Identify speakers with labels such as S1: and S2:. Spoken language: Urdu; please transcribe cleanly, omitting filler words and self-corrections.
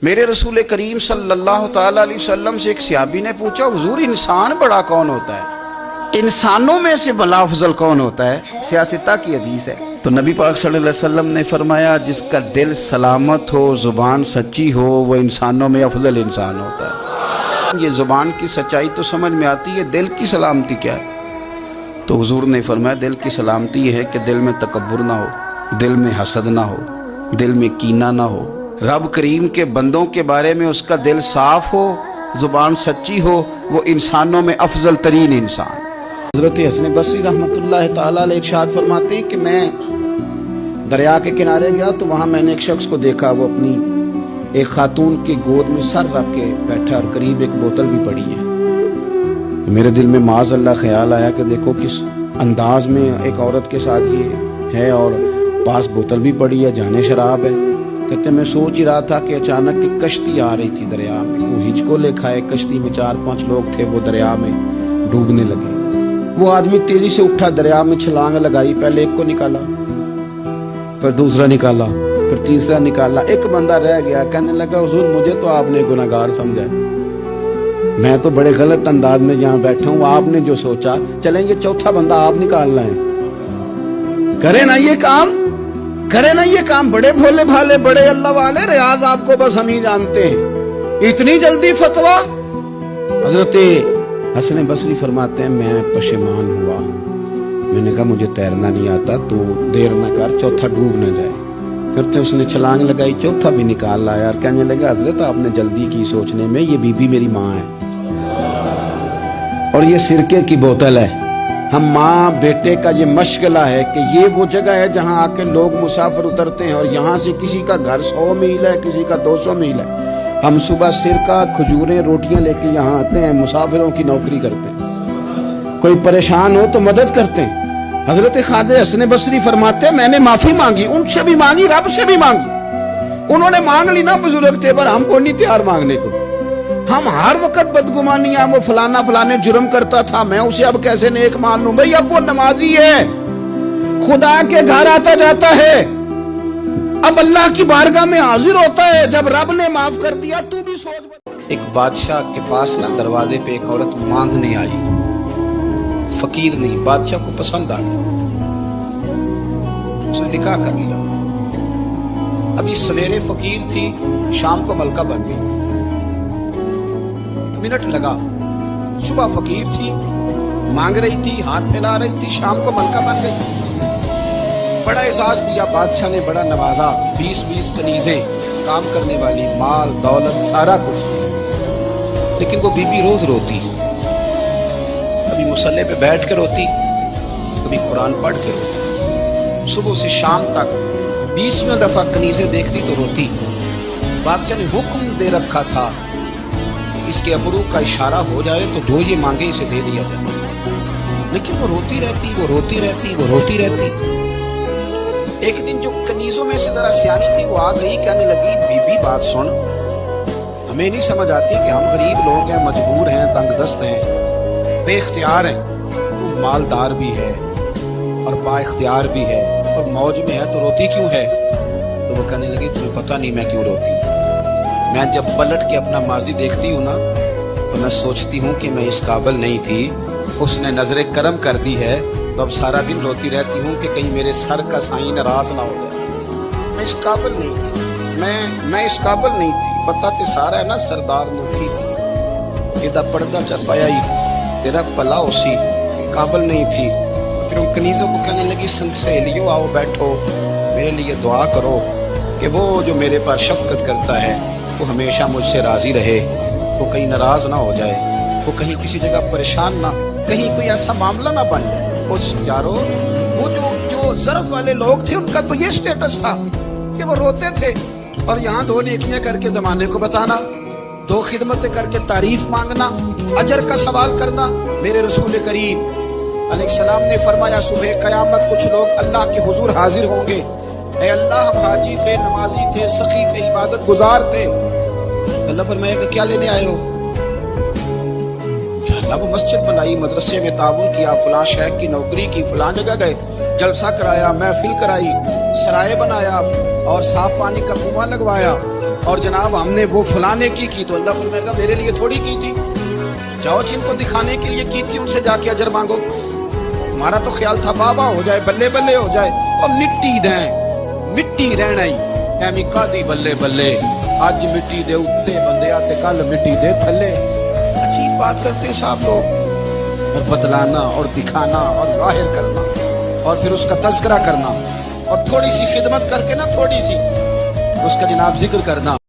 S1: میرے رسول کریم صلی اللہ تعالی علیہ وسلم سے ایک صحابی نے پوچھا حضور انسان بڑا کون ہوتا ہے؟ انسانوں میں سے بلا افضل کون ہوتا ہے؟ سیاستہ کی حدیث ہے۔ تو نبی پاک صلی اللہ علیہ وسلم نے فرمایا جس کا دل سلامت ہو، زبان سچی ہو، وہ انسانوں میں افضل انسان ہوتا ہے۔ یہ زبان کی سچائی تو سمجھ میں آتی ہے، دل کی سلامتی کیا ہے؟ تو حضور نے فرمایا دل کی سلامتی یہ ہے کہ دل میں تکبر نہ ہو، دل میں حسد نہ ہو، دل میں کینہ نہ ہو، رب کریم کے بندوں کے بارے میں اس کا دل صاف ہو، زبان سچی ہو، وہ انسانوں میں افضل ترین انسان۔ حضرت حسن بصری رحمۃ اللہ تعالیٰ علیہ ارشاد فرماتے ہیں کہ میں دریا کے کنارے گیا تو وہاں میں نے ایک شخص کو دیکھا، وہ اپنی ایک خاتون کی گود میں سر رکھ کے بیٹھا اور قریب ایک بوتل بھی پڑی ہے۔ میرے دل میں معاذ اللہ خیال آیا کہ دیکھو کس انداز میں ایک عورت کے ساتھ یہ ہے، اور پاس بوتل بھی پڑی ہے، جانے شراب ہے۔ کہتے میں سوچ ہی رہا تھا کہ اچانک ایک کشتی آ رہی تھی دریا میں، وہ ہچ کو لے کھائے، کشتی میں 4-5 لوگ تھے، وہ دریا میں ڈوبنے لگے۔ وہ آدمی تیزی سے اٹھا، دریا میں چھلانگ لگائی، پہلے ایک کو نکالا، پھر دوسرا نکالا، پھر تیسرا نکالا، ایک بندہ رہ گیا۔ کہنے لگا حضور مجھے تو آپ نے گناہگار سمجھا، میں تو بڑے غلط انداز میں یہاں بیٹھا ہوں، آپ نے جو سوچا، چلیں گے چوتھا بندہ آپ نکالنا ہے، کرے نا یہ کام، کرے نا یہ کام۔ بڑے بھولے بھالے، بڑے اللہ والے، ریاض آپ کو بس ہم ہی جانتے ہیں، اتنی جلدی فتویٰ۔ حضرت حسن بصری فرماتے ہیں میں پشیمان ہوا، میں نے کہا مجھے تیرنا نہیں آتا، تو دیر نہ کر، چوتھا ڈوب نہ جائے۔ پھر تو اس نے چھلانگ لگائی، چوتھا بھی نکال لایا، اور کہنے لگا حضرت آپ نے جلدی کی سوچنے میں، یہ بی بی میری ماں ہے اور یہ سرکے کی بوتل ہے۔ ہم ماں بیٹے کا یہ مشغلہ ہے کہ یہ وہ جگہ ہے جہاں آ کے لوگ مسافر اترتے ہیں، اور یہاں سے کسی کا گھر 100 میل ہے، کسی کا 200 میل ہے۔ ہم صبح سرکہ، کھجوریں، روٹیاں لے کے یہاں آتے ہیں، مسافروں کی نوکری کرتے ہیں، کوئی پریشان ہو تو مدد کرتے ہیں۔ حضرت خواجہ حسن بصری فرماتے ہیں میں نے معافی مانگی، ان سے بھی مانگی، رب سے بھی مانگی۔ انہوں نے مانگ لی نا، بزرگ تھے، پر ہم کو نہیں تیار مانگنے کو۔ ہم ہر وقت بدگمانیاں، وہ فلانا فلانے جرم کرتا تھا، میں اسے اب کیسے نیک مان لوں؟ بھئی اب وہ نمازی ہے، خدا کے گھر آتا جاتا ہے، اب اللہ کی بارگاہ میں حاضر ہوتا ہے، جب رب نے معاف کر دیا تو بھی سوچ۔ ایک بادشاہ کے پاس نا دروازے پہ ایک عورت مانگنے آئی، فقیر نہیں، بادشاہ کو پسند آ گئی، اس نے نکاح کر لیا۔ ابھی سویرے فقیر تھی، شام کو ملکہ بن گئی، منٹ لگا۔ صبح فقیر تھی، مانگ رہی تھی، ہاتھ پھیلا رہی تھی، شام کو ملکہ بن گئی۔ بڑا اعزاز دیا بادشاہ نے، بڑا نوازا، 20 کنیزیں، کام کرنے والی، مال دولت، سارا کچھ۔ لیکن وہ بی بی روز روتی، کبھی مصلے پہ بیٹھ کے روتی، کبھی قرآن پڑھ کے روتی، صبح سے شام تک 20 دفعہ کنیزیں دیکھتی تو روتی۔ بادشاہ نے حکم دے رکھا تھا اس کے ابرو کا اشارہ ہو جائے تو جو یہ مانگے اسے دے دیا جائے، لیکن وہ روتی رہتی، وہ روتی رہتی، وہ روتی رہتی۔ ایک دن جو کنیزوں میں سے ذرا سیانی تھی وہ آ گئی، کہنے لگی بی بی بات سن، ہمیں نہیں سمجھ آتی کہ ہم غریب لوگ ہیں، مجبور ہیں، تنگ دست ہیں، بے اختیار ہیں، تو مالدار بھی ہے اور با اختیار بھی ہے اور موج میں ہے، تو روتی کیوں ہے؟ تو وہ کہنے لگی تمہیں پتہ نہیں میں کیوں روتی ہوں، میں جب پلٹ کے اپنا ماضی دیکھتی ہوں نا تو میں سوچتی ہوں کہ میں اس قابل نہیں تھی، اس نے نظر کرم کر دی ہے، تو اب سارا دن روتی رہتی ہوں کہ کہیں میرے سر کا سائیں ناراض نہ ہو جائے۔ میں اس قابل نہیں تھی، میں اس قابل نہیں تھی، پتہ تے سارا ہے نا سردار نوکری تھی، یہ پردہ چل پایا ہی تیرا پلا اسی، قابل نہیں تھی۔ پھر ان کنیزوں کو کہنے لگی سہیلیوں آؤ بیٹھو، میرے لیے دعا کرو کہ وہ جو میرے پاس شفقت کرتا ہے وہ ہمیشہ مجھ سے راضی رہے، وہ کہیں ناراض نہ ہو جائے، وہ کہیں کسی جگہ پریشان نہ، کہیں کوئی ایسا معاملہ نہ بن جائے۔ اس یارو وہ جو ضرب والے لوگ تھے ان کا تو یہ سٹیٹس تھا کہ وہ روتے تھے، اور یہاں 2 نیکیاں کر کے زمانے کو بتانا، 2 خدمتیں کر کے تعریف مانگنا، اجر کا سوال کرنا۔ میرے رسول کریم علیہ السلام نے فرمایا صبح قیامت کچھ لوگ اللہ کے حضور حاضر ہوں گے، اے اللہ ہم حاجی تھے، نمازی تھے، سخی تھے، عبادت گزار تھے۔ اللہ فرمائے گا کیا لینے آئے ہو؟ اللہ وہ مسجد بنائی، مدرسے میں تعاون کیا، فلاں شیخ کی نوکری کی، فلاں جگہ گئے، جلسہ کرایا، محفل کرائی، سرائے بنایا اور صاف پانی کا کنواں لگوایا، اور جناب ہم نے وہ فلانے کی تو اللہ فرمائے گا میرے لیے تھوڑی کی تھی، جاؤ جن کو دکھانے کے لیے کی تھی ان سے جا کے اجر مانگو، ہمارا تو خیال تھا بابا ہو جائے بلے بلے ہو جائے، اور مٹی دیں مٹی رہنا ہی ایویں کادی بلے بلے، اج مٹی دے اتے بندے تے کل مٹی دے تھلے، عجیب بات کرتے صاحب لوگ، اور بتلانا اور دکھانا اور ظاہر کرنا اور پھر اس کا تذکرہ کرنا اور تھوڑی سی خدمت کر کے نا تھوڑی سی اس کا جناب ذکر کرنا۔